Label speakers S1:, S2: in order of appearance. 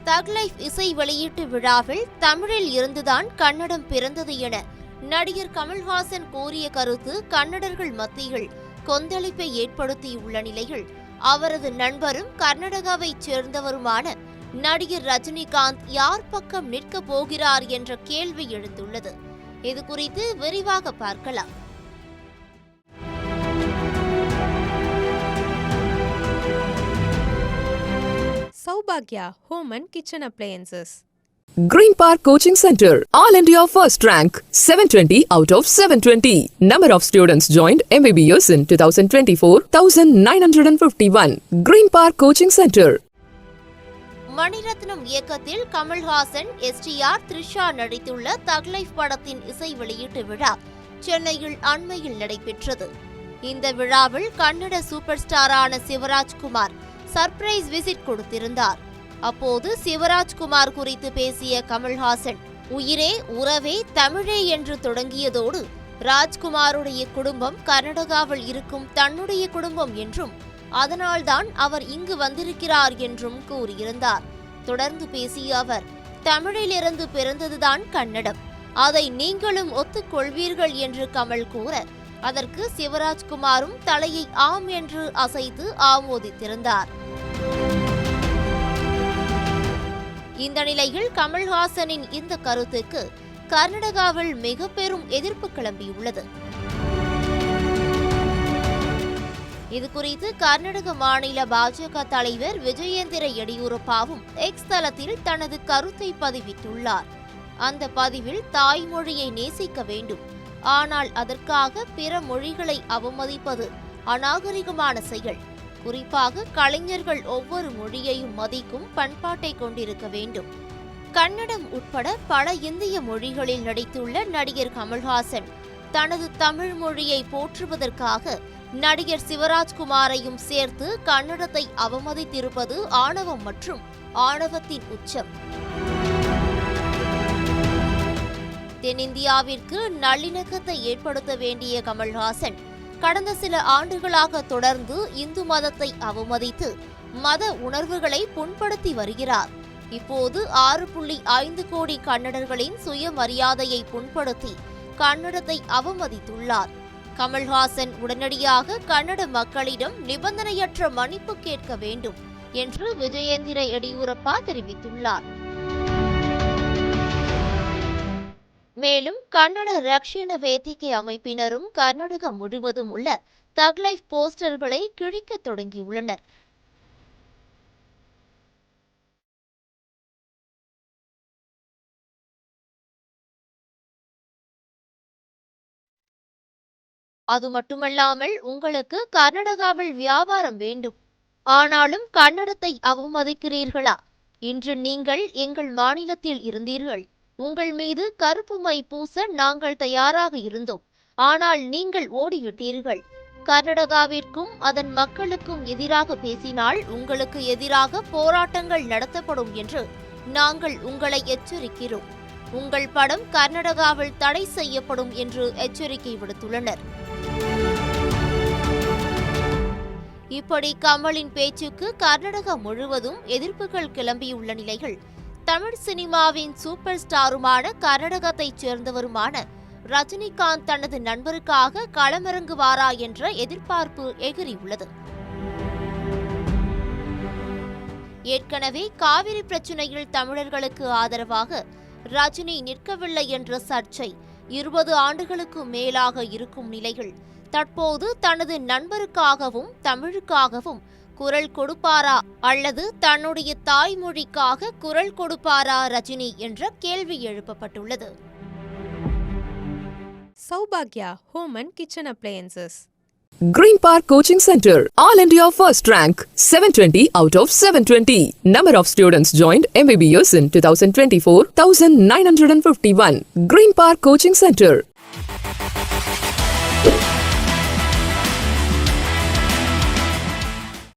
S1: தக் லைஃப் இசை வெளியீட்டு விழாவில் தமிழில் இருந்துதான் கன்னடம் பிறந்தது என நடிகர் கமல்ஹாசன் கூறிய கருத்து கன்னடர்கள் மத்தியில் கொந்தளிப்பை ஏற்படுத்தியுள்ள நிலையில் அவரது நண்பரும் கர்நாடகாவைச் சேர்ந்தவருமான நடிகர் ரஜினிகாந்த் யார் பக்கம் நிற்கப் போகிறார் என்ற கேள்வி எழுந்துள்ளது. இது குறித்து விரிவாக பார்க்கலாம்.
S2: Saubhagya Home and Kitchen Appliances.
S3: Green Park Coaching Center, All India First Rank, 720 out of 720. Number of students joined MBBS in 2024, 1951. Green Park Coaching Center.
S1: Mani Ratnam இயக்கத்தில் கமல்ஹாசன், STR, த்ரிஷா நடித்துள்ள தக் லைஃப் படத்தின் இசை வெளியீட்டு விழா சென்னையில் அண்மையில் நடைபெற்றது. இந்த விழாவில் கன்னட சூப்பர் ஸ்டாரான சிவராஜ்குமார் சர்ப்ரைஸ் விசிட் கொடுத்திருந்தார். அப்போது சிவராஜ்குமார் குறித்து பேசிய கமல்ஹாசன், உயிரே உறவே தமிழே என்று தொடங்கியதோடு ராஜ்குமாருடைய குடும்பம் கர்நாடகாவில் இருக்கும் தன்னுடைய குடும்பம் என்றும் அதனால்தான் அவர் இங்கு வந்திருக்கிறார் என்றும் கூறியிருந்தார். தொடர்ந்து பேசிய அவர், தமிழிலிருந்து பிறந்ததுதான் கன்னடம், அதை நீங்களும் ஒத்துக்கொள்வீர்கள் என்று கமல் கூற, அதற்கு சிவராஜ்குமாரும் தலையை ஆம் என்று அசைத்து ஆமோதித்திருந்தார். இந்த நிலையில் கமல்ஹாசனின் இந்த கருத்துக்கு கர்நாடகாவில் மிக பெரும் எதிர்ப்பு கிளம்பியுள்ளது. இதுகுறித்து கர்நாடக மாநில பாஜக தலைவர் விஜயேந்திர எடியூரப்பாவும் எக்ஸ் தளத்தில் தனது கருத்தை பதிவிட்டுள்ளார். அந்த பதிவில் தாய்மொழியை நேசிக்க வேண்டும், ஆனால் அதற்காக பிற மொழிகளை அவமதிப்பது அநாகரிகமான செயல். குறிப்பாக கலைஞர்கள் ஒவ்வொரு மொழியையும் மதிக்கும் பண்பாட்டை கொண்டிருக்க வேண்டும். கன்னடம் உட்பட பல இந்திய மொழிகளில் நடித்துள்ள நடிகர் கமல்ஹாசன் தனது தமிழ் மொழியை போற்றுவதற்காக நடிகர் சிவராஜ்குமாரையும் சேர்த்து கன்னடத்தை அவமதித்திருப்பது ஆணவம் மற்றும் ஆணவத்தின் உச்சம். தென்னிந்தியாவிற்கு நல்லிணக்கத்தை ஏற்படுத்த வேண்டிய கமல்ஹாசன் கடந்த சில ஆண்டுகளாக தொடர்ந்து இந்து மதத்தை அவமதித்து மத உணர்வுகளை புண்படுத்தி வருகிறார். இப்போது 6.5 கோடி கன்னடர்களின் சுயமரியாதையை புண்படுத்தி கன்னடத்தை அவமதித்துள்ளார். கமல்ஹாசன் உடனடியாக கன்னட மக்களிடம் நிபந்தனையற்ற மன்னிப்பு கேட்க வேண்டும் என்று விஜயேந்திர எடியூரப்பா தெரிவித்துள்ளார். மேலும் கன்னட ரக்ஷண வேதிகை அமைப்பினரும் கர்நாடகா முழுவதும் உள்ள தக் லைஃப் போஸ்டர்களை கிழிக்க தொடங்கியுள்ளனர். அது மட்டுமல்லாமல் உங்களுக்கு கர்நாடகாவில் வியாபாரம் வேண்டும், ஆனாலும் கன்னடத்தை அவமதிக்கிறீர்களா? இன்று நீங்கள் எங்கள் மாநிலத்தில் இருந்தீர்கள், உங்கள் மீது கருப்பு மை பூச நாங்கள் தயாராக இருந்தோம், ஆனால் நீங்கள் ஓடிவிட்டீர்கள். கர்நாடகாவிற்கும் அதன் மக்களுக்கும் எதிராக பேசினால் உங்களுக்கு எதிராக போராட்டங்கள் நடத்தப்படும் என்று நாங்கள் உங்களை எச்சரிக்கிறோம். உங்கள் படம் கர்நாடகாவில் தடை செய்யப்படும் என்று எச்சரிக்கை விடுத்துள்ளனர். இப்படி கமலின் பேச்சுக்கு கர்நாடகா முழுவதும் எதிர்ப்புகள் கிளம்பியுள்ள நிலையில் தமிழ் சினிமாவின் சூப்பர் ஸ்டாருமான கர்நாடகத்தைச் சேர்ந்தவருமான ரஜினிகாந்த் தனது நண்பருக்காக களமிறங்குவாரா என்ற எதிர்பார்ப்பு எகிறியுள்ளது. ஏற்கனவே காவிரி பிரச்சினையில் தமிழர்களுக்கு ஆதரவாக ரஜினி நிற்கவில்லை என்ற சர்ச்சை 20 ஆண்டுகளுக்கு மேலாக இருக்கும் நிலையில் தற்போது தனது நண்பருக்காகவும் தமிழுக்காகவும் குரல் கொடுப்பாரா அல்லது தன்னுடைய தாய்மொழிக்காக குரல் கொடுப்பாரா ரஜினி என்ற கேள்வி எழுப்பப்பட்டுள்ளது.
S2: Saubhagya Home and Kitchen Appliances.
S3: Green Park Coaching Center, All India First Rank, 720 out of 720. Number of students joined MBBS in 2024, 1951. Green Park Coaching Center.